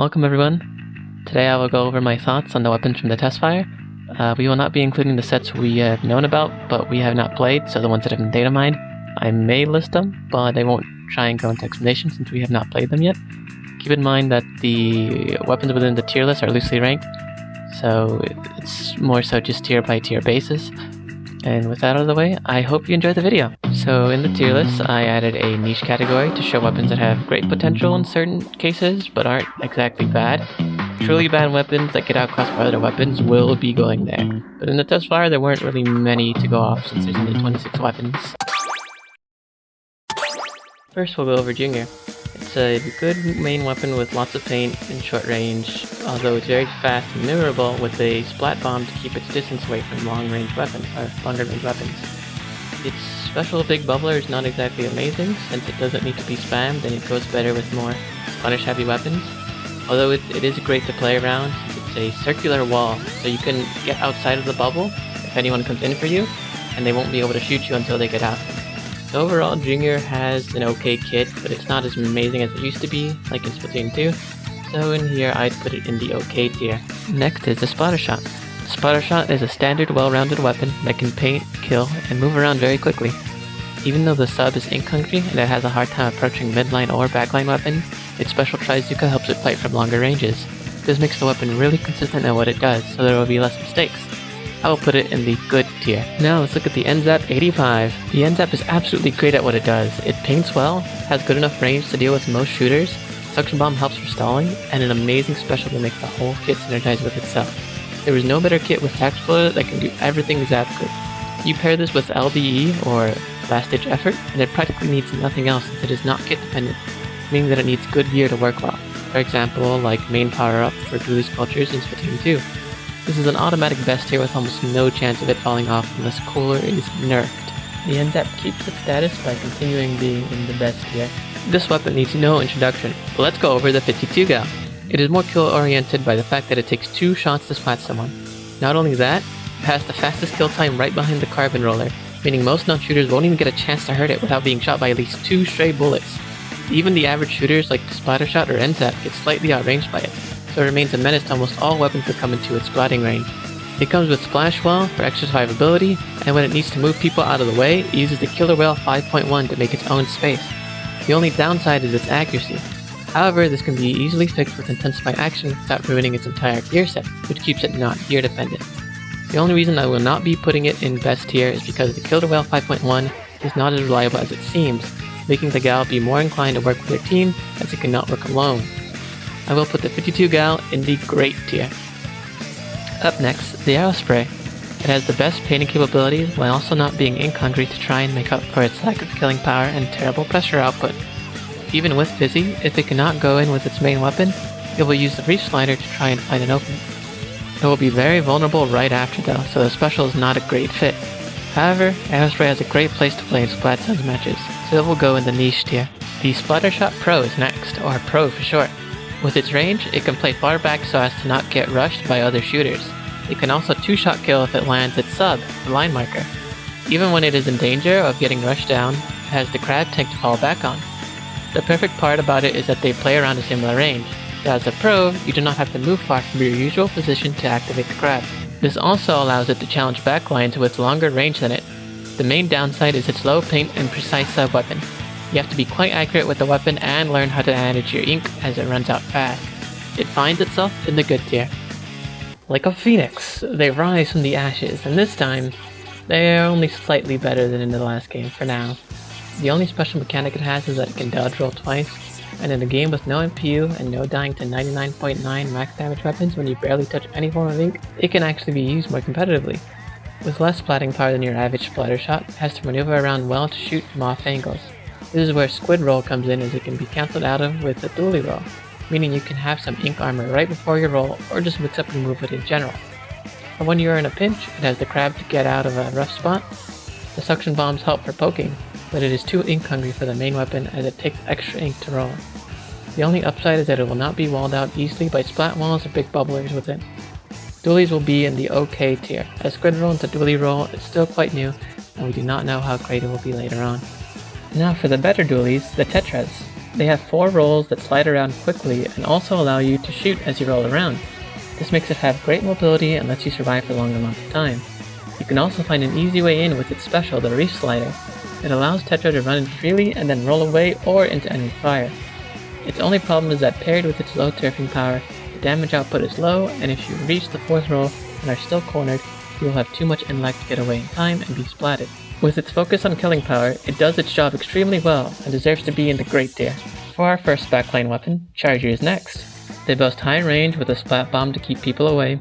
Welcome everyone. Today I will go over my thoughts on the weapons from the testfire. We will not be including the sets we have known about, but we have not played, so the ones that have been data mined. I may list them, but I won't try and go into explanation since we have not played them yet. Keep in mind that the weapons within the tier list are loosely ranked, so it's more so just tier by tier basis. And with that out of the way, I hope you enjoyed the video. So in the tier list, I added a niche category to show weapons that have great potential in certain cases, but aren't exactly bad. Truly bad weapons that get outclassed by other weapons will be going there. But in the testfire, there weren't really many to go off since there's only 26 weapons. First, we'll go over Junior. It's a good main weapon with lots of paint and short range, although it's very fast and maneuverable with a splat bomb to keep its distance away from longer range weapons. Its special big bubbler is not exactly amazing since it doesn't need to be spammed and it goes better with more punish heavy weapons. Although it is great to play around, it's a circular wall, so you can get outside of the bubble if anyone comes in for you, and they won't be able to shoot you until they get out. So overall, Junior has an okay kit, but it's not as amazing as it used to be, like in Splatoon 2, so in here I'd put it in the okay tier. Next is the Spotter Shot. The Spotter Shot is a standard well-rounded weapon that can paint, kill, and move around very quickly. Even though the sub is ink hungry and it has a hard time approaching midline or backline weapons, its special Trizuka helps it fight from longer ranges. This makes the weapon really consistent at what it does, so there will be less mistakes. I will put it in the good tier. Now let's look at the NZAP 85. The NZAP is absolutely great at what it does. It paints well, has good enough range to deal with most shooters, Suction Bomb helps for stalling, and an amazing special that makes the whole kit synergize with itself. There is no better kit with Tax Exploder that can do everything Zap could. You pair this with LDE, or Last Ditch Effort, and it practically needs nothing else since it is not kit dependent, meaning that it needs good gear to work well. For example, like main power-up for Dually Sculptures in Splatoon 2. This is an automatic best tier with almost no chance of it falling off unless Cooler is nerfed. The NZAP keeps its status by continuing being in the best tier. This weapon needs no introduction, but let's go over the 52 gal. It is more kill oriented by the fact that it takes 2 shots to splat someone. Not only that, it has the fastest kill time right behind the carbon roller, meaning most non-shooters won't even get a chance to hurt it without being shot by at least 2 stray bullets. Even the average shooters like the Splatter Shot or NZAP get slightly outranged by it, so it remains a menace to almost all weapons that come into its splatting range. It comes with Splash Wall for extra survivability, and when it needs to move people out of the way, it uses the Killer Whale 5.1 to make its own space. The only downside is its accuracy. However, this can be easily fixed with Intensify Action without ruining its entire gear set, which keeps it not gear dependent. The only reason I will not be putting it in best tier is because the Killer Whale 5.1 is not as reliable as it seems, making the gal be more inclined to work with her team as it cannot work alone. I will put the 52 gal in the great tier. Up next, the Aerospray. It has the best painting capabilities while also not being ink hungry to try and make up for its lack of killing power and terrible pressure output. Even with Fizzy, if it cannot go in with its main weapon, it will use the Reach Slider to try and find an opening. It will be very vulnerable right after though, so the special is not a great fit. However, Aerospray has a great place to play in Splat Zones matches, so it will go in the niche tier. The Splatter Shot Pro is next, or Pro for short. With its range, it can play far back so as to not get rushed by other shooters. It can also 2-shot kill if it lands its sub, the line marker. Even when it is in danger of getting rushed down, it has the crab tank to fall back on. The perfect part about it is that they play around a similar range, so as a pro, you do not have to move far from your usual position to activate the crab. This also allows it to challenge backlines with longer range than it. The main downside is its low paint and precise sub weapon. You have to be quite accurate with the weapon and learn how to manage your ink as it runs out fast. It finds itself in the good tier. Like a phoenix, they rise from the ashes, and this time, they are only slightly better than in the last game for now. The only special mechanic it has is that it can dodge roll twice, and in a game with no MPU and no dying to 99.9 max damage weapons when you barely touch any form of ink, it can actually be used more competitively. With less splatting power than your average Splatter Shot, it has to maneuver around well to shoot from off angles. This is where Squid Roll comes in, as it can be cancelled out of with a Dually Roll, meaning you can have some ink armor right before your roll or just mix up your movement in general. And when you are in a pinch, it has the crab to get out of a rough spot. The Suction Bombs help for poking, but it is too ink hungry for the main weapon as it takes extra ink to roll. The only upside is that it will not be walled out easily by splat walls or big bubblers within. Dualies will be in the okay tier, as Squid Roll into Dually Roll is still quite new, and we do not know how great it will be later on. Now for the better dualies, the Tetras. They have 4 rolls that slide around quickly and also allow you to shoot as you roll around. This makes it have great mobility and lets you survive for long amounts of time. You can also find an easy way in with its special, the Reef Slider. It allows Tetra to run in freely and then roll away or into enemy fire. Its only problem is that paired with its low turfing power, the damage output is low, and if you reach the 4th roll and are still cornered, you will have too much intellect to get away in time and be splatted. With its focus on killing power, it does its job extremely well and deserves to be in the great tier. For our first backline weapon, Charger is next. They boast high range with a splat bomb to keep people away.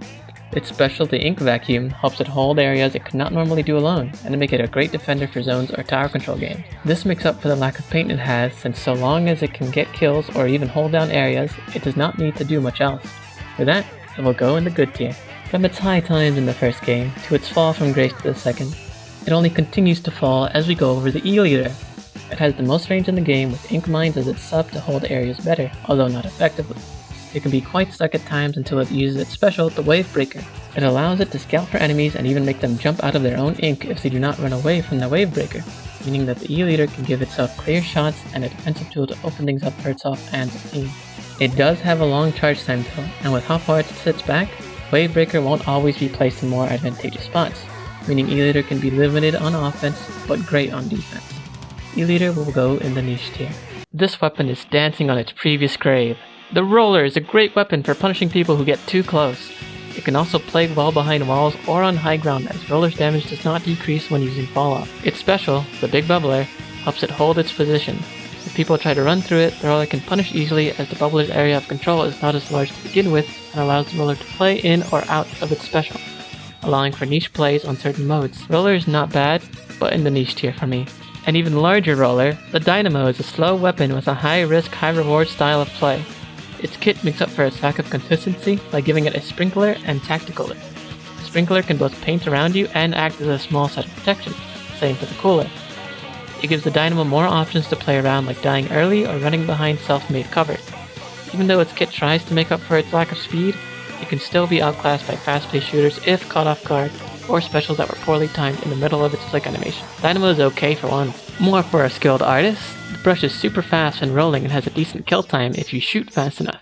Its special, the Ink Vacuum, helps it hold areas it could not normally do alone, and to make it a great defender for zones or tower control games. This makes up for the lack of paint it has, since so long as it can get kills or even hold down areas, it does not need to do much else. For that, it will go in the good tier. From its high times in the first game, to its fall from grace to the second, it only continues to fall as we go over the E-Leader. It has the most range in the game, with Ink Mines as its sub to hold areas better, although not effectively. It can be quite stuck at times until it uses its special, the Wave Breaker. It allows it to scout for enemies and even make them jump out of their own ink if they do not run away from the Wave Breaker, meaning that the E-Leader can give itself clear shots and a defensive tool to open things up for itself and the team. It does have a long charge time though, and with how far it sits back, Wave Breaker won't always be placed in more advantageous spots, meaning E-Leader can be limited on offense, but great on defense. E-Leader will go in the niche tier. This weapon is dancing on its previous grave. The Roller is a great weapon for punishing people who get too close. It can also play well behind walls or on high ground, as Roller's damage does not decrease when using fall off. Its special, the Big Bubbler, helps it hold its position. If people try to run through it, the Roller can punish easily, as the Bubbler's area of control is not as large to begin with and allows the Roller to play in or out of its special, allowing for niche plays on certain modes. Roller is not bad, but in the niche tier for me. An even larger Roller, the Dynamo, is a slow weapon with a high risk, high reward style of play. Its kit makes up for its lack of consistency by giving it a Sprinkler and Tactical Lift. The Sprinkler can both paint around you and act as a small set of protection, same for the Cooler. It gives the Dynamo more options to play around, like dying early or running behind self-made cover. Even though its kit tries to make up for its lack of speed, it can still be outclassed by fast-paced shooters if caught off guard, or specials that were poorly timed in the middle of its flick animation. Dynamo is okay for one. More for a skilled artist, the brush is super fast when rolling and has a decent kill time if you shoot fast enough.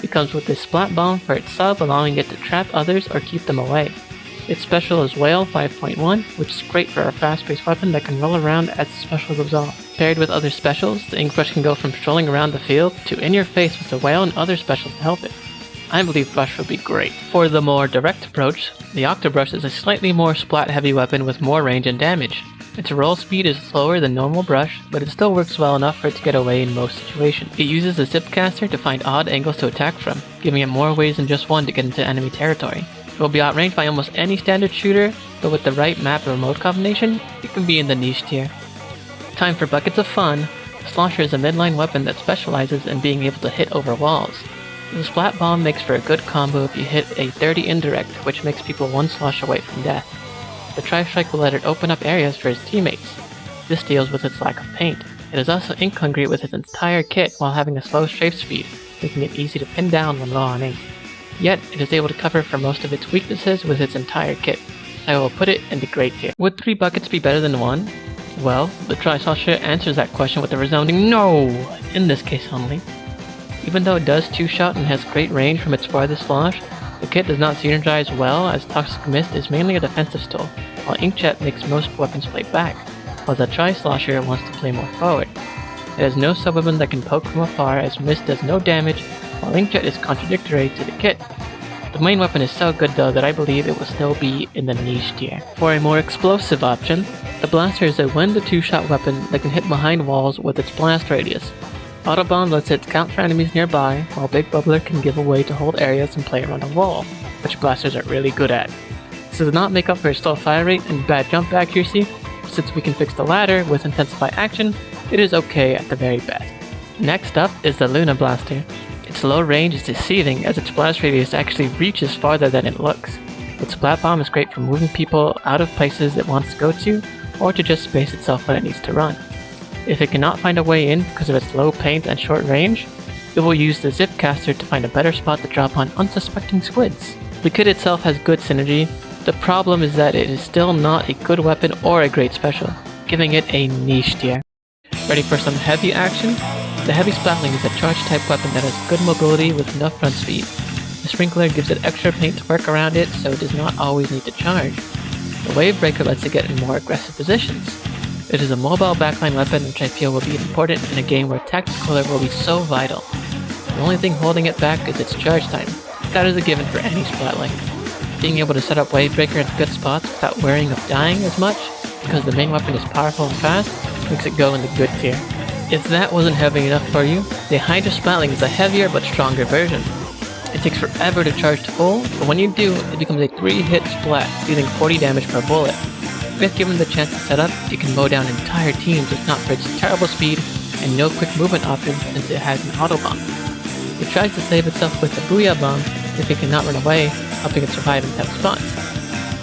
It comes with this Splat Bomb for its sub, allowing it to trap others or keep them away. Its special is Whale 5.1, which is great for a fast-paced weapon that can roll around as the special goes off. Paired with other specials, the Ink Brush can go from strolling around the field to in your face with the Whale and other specials to help it. I believe Brush would be great. For the more direct approach, the Octobrush is a slightly more splat-heavy weapon with more range and damage. Its roll speed is slower than normal Brush, but it still works well enough for it to get away in most situations. It uses a Zipcaster to find odd angles to attack from, giving it more ways than just one to get into enemy territory. It will be outranged by almost any standard shooter, but with the right map or mode combination, it can be in the niche tier. Time for buckets of fun. The Slosher is a midline weapon that specializes in being able to hit over walls. The Splat Bomb makes for a good combo if you hit a 30 indirect, which makes people one slosh away from death. The Tri-Strike will let it open up areas for his teammates. This deals with its lack of paint. It is also ink hungry with its entire kit while having a slow strafe speed, making it easy to pin down when low on ink. Yet, it is able to cover for most of its weaknesses with its entire kit, so I will put it in the great tier. Would 3 buckets be better than 1? Well, the Tri-Slosher answers that question with a resounding no, in this case only. Even though it does 2-shot and has great range from its farthest slosh, the kit does not synergize well, as Toxic Mist is mainly a defensive tool, while Inkjet makes most weapons play back, while the Tri-Slosher wants to play more forward. It has no sub-weapon that can poke from afar, as Mist does no damage, while Inkjet is contradictory to the kit. The main weapon is so good though that I believe it will still be in the niche tier. For a more explosive option, the Blaster is a 1-to-2-shot weapon that can hit behind walls with its blast radius. Autobomb lets it scout for enemies nearby, while Big Bubbler can give away to hold areas and play around a wall, which blasters are really good at. This does not make up for its slow fire rate and bad jump accuracy, but since we can fix the latter with Intensify Action, it is okay at the very best. Next up is the Luna Blaster. Its low range is deceiving, as its blast radius actually reaches farther than it looks. Its Splat Bomb is great for moving people out of places it wants to go to, or to just space itself when it needs to run. If it cannot find a way in because of its low paint and short range, it will use the Zipcaster to find a better spot to drop on unsuspecting squids. The kit itself has good synergy. The problem is that it is still not a good weapon or a great special, giving it a niche tier. Ready for some heavy action? The Heavy Splatling is a charge-type weapon that has good mobility with enough run speed. The Sprinkler gives it extra paint to work around it, so it does not always need to charge. The Wave Breaker lets it get in more aggressive positions. It is a mobile backline weapon which I feel will be important in a game where tactical will be so vital. The only thing holding it back is its charge time. That is a given for any Splatling. Being able to set up Wave Breaker in good spots without worrying of dying as much, because the main weapon is powerful and fast, makes it go in the good tier. If that wasn't heavy enough for you, the Hydra Splatling is a heavier but stronger version. It takes forever to charge to full, but when you do, it becomes a 3-hit splat, dealing 40 damage per bullet. If given the chance to set up, it can mow down entire teams if not for its terrible speed and no quick movement option since it has an auto bomb. It tries to save itself with the Booyah Bomb if it cannot run away, helping it survive in tough spots.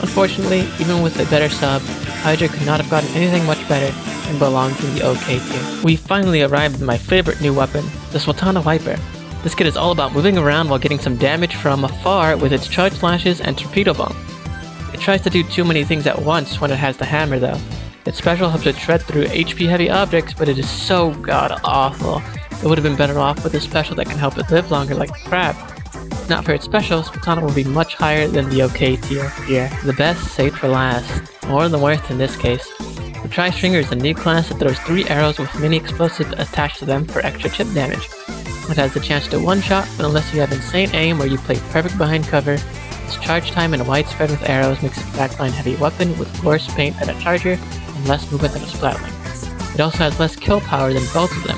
Unfortunately, even with a better sub, Hydra could not have gotten anything much better and belongs in the OK tier. We finally arrived at my favorite new weapon, the Sultana Viper. This kit is all about moving around while getting some damage from afar with its charge slashes and torpedo bomb. It tries to do too many things at once when it has the hammer though. Its special helps it shred through HP heavy objects, but it is so god awful. It would have been better off with a special that can help it live longer like the crab. If not for its special, Sultana will be much higher than the OK tier here. The best saved for last, more than worth in this case. The Tri-Stringer is a new class that throws 3 arrows with mini explosives attached to them for extra chip damage. It has the chance to one-shot, but unless you have insane aim or you play perfect behind cover, its charge time and widespread with arrows makes it a backline heavy weapon with worse paint than a charger and less movement than a Splatling. It also has less kill power than both of them.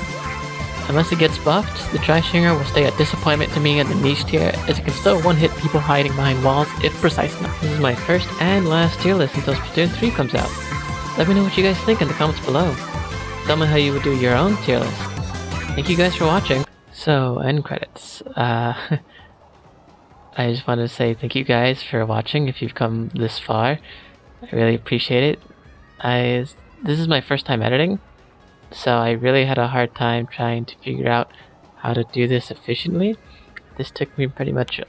Unless it gets buffed, the Tri-Stringer will stay a disappointment to me in the niche tier, as it can still one-hit people hiding behind walls if precise enough. This is my first and last tier list until Splatoon 3 comes out. Let me know what you guys think in the comments below. Tell me how you would do your own tier list. Thank you guys for watching. So, end credits. I just wanted to say thank you guys for watching if you've come this far. I really appreciate it. This is my first time editing, so I really had a hard time trying to figure out how to do this efficiently. This took me pretty much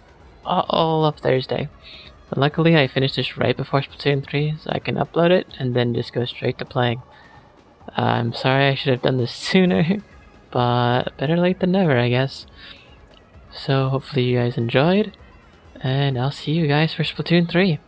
all of Thursday. But luckily I finished this right before Splatoon 3, so I can upload it and then just go straight to playing. I'm sorry I should have done this sooner, but better late than never, I guess. So hopefully you guys enjoyed, and I'll see you guys for Splatoon 3.